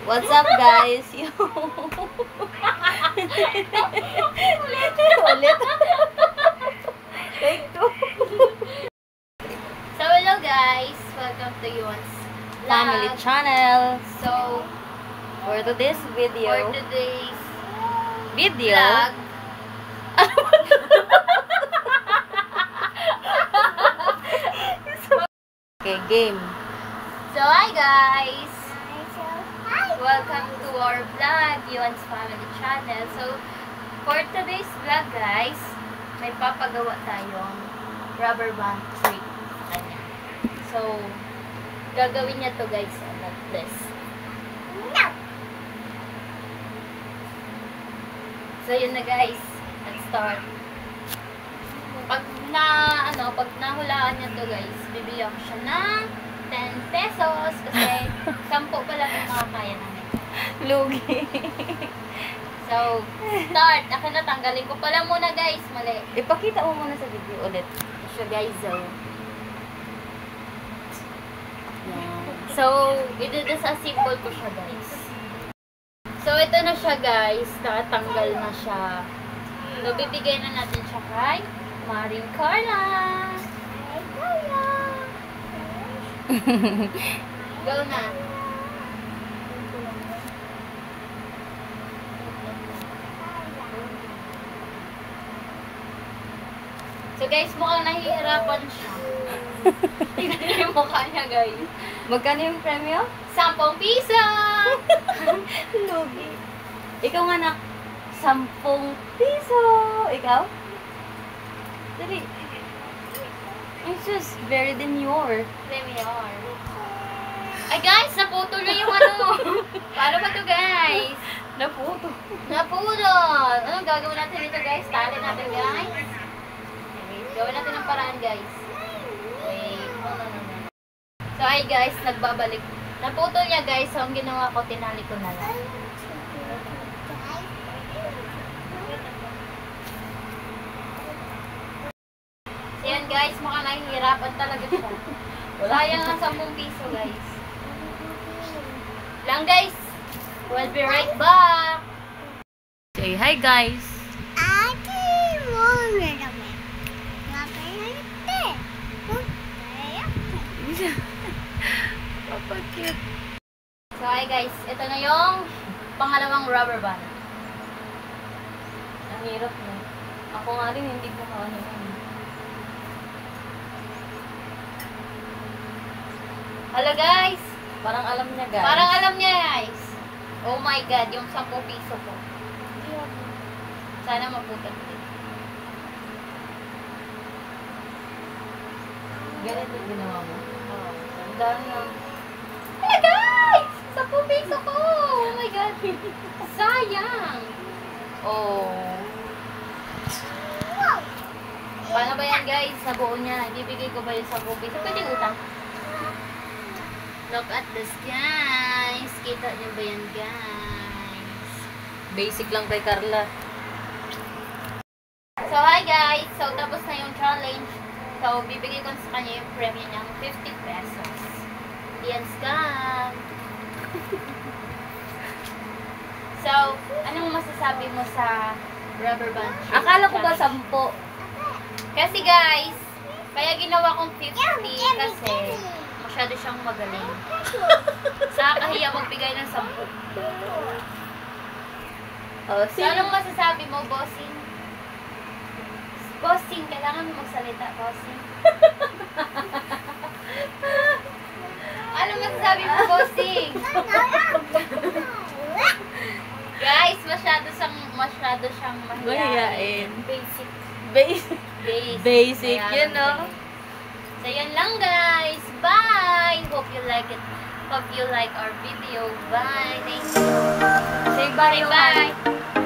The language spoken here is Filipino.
What's up, guys? Ulit. Take two. So, hello guys! Welcome to Yuan's Family channel. So, For today's video. for today's Video. vlog, Okay, game. so hi guys! Welcome to our vlog, Yuan's Family Channel. So, for today's vlog guys, may papagawa tayong rubber band trick sa kanya. So, gagawin niya to guys like this. So, yun na guys. Let's start. Pag nahulaan niya to guys, bibigyan ko siya ng 10 pesos kasi 10 pa lang yung makakaya namin. Lugi. So, start. Ako na, tanggalin ko pala muna guys. Mali. Ipakita mo muna sa video ulit. Siya guys, so. Yan. So, i-disassemble ko siya guys. So, ito na siya guys. Tatanggal na siya. So, bibigay na natin siya kay Maring Carla. Go na. So guys, mukhang nahihirapan siya. Tingnan niyo yung mukha niya guys. Magkano yung premyo? 10 piso! Lugi. Ikaw nga na, 10 piso. Ikaw? Dali. It's just very demure. Premier. Ay guys, naputol na yung ano. Paano ba to guys? Naputo. Naputol! Anong gagawin natin dito guys? Tali natin guys. Wait, gawin natin ng paraan guys. Wait, no. So ay guys, nagbabalik. Naputol niya guys, so ang ginawa ko, tinali ko na lang. So yan guys, mukhang nahihirapan talaga siya. Sayang ang 10 piso guys. Lang guys. We'll be right back. Say hi, guys. Papa cute. So hi guys, ito na yung pangalawang rubber band. Ang hirap na. Ako nga rin, hindi ko kaano yan. Hello guys. Parang alam niya, guys. Parang alam niya guys. Oh my god, yung 10 piso ko. Sana maputan din. Ganito yung ginawa mo. Oh. Ang dami ng... Hey guys! 10 piso ko! Oh my god. Sayang. Oh. Paano ba yan guys? Nabuo niya. Ibibigay ko ba yung 10 piso? Pwedeng utang. Look at this guys. Kita niyo ba yan guys? Basic lang kay Carla. So hi guys. So tapos na yung challenge. So bibigay ko sa kanya yung premium niyang 50 pesos. Yan scam. So, anong masasabi mo sa rubber band trick Akala ko ba challenge? 10? Kasi guys, kaya ginawa kong 50 kasi masyado siyang magaling. Nakakahiya magbigay ng 10. Oh, So, anong masasabi mo, bossing? Bossing, kailangan mo magsalita, bossing. Anong masasabi mo, bossing? Guys, masyado siyang Mahihain. Basic. Basic. Basic, Kaya you know? So, yan lang guys. Bye! Hope you like it. Hope you like our video. Bye! Thank you. Say bye, Bye!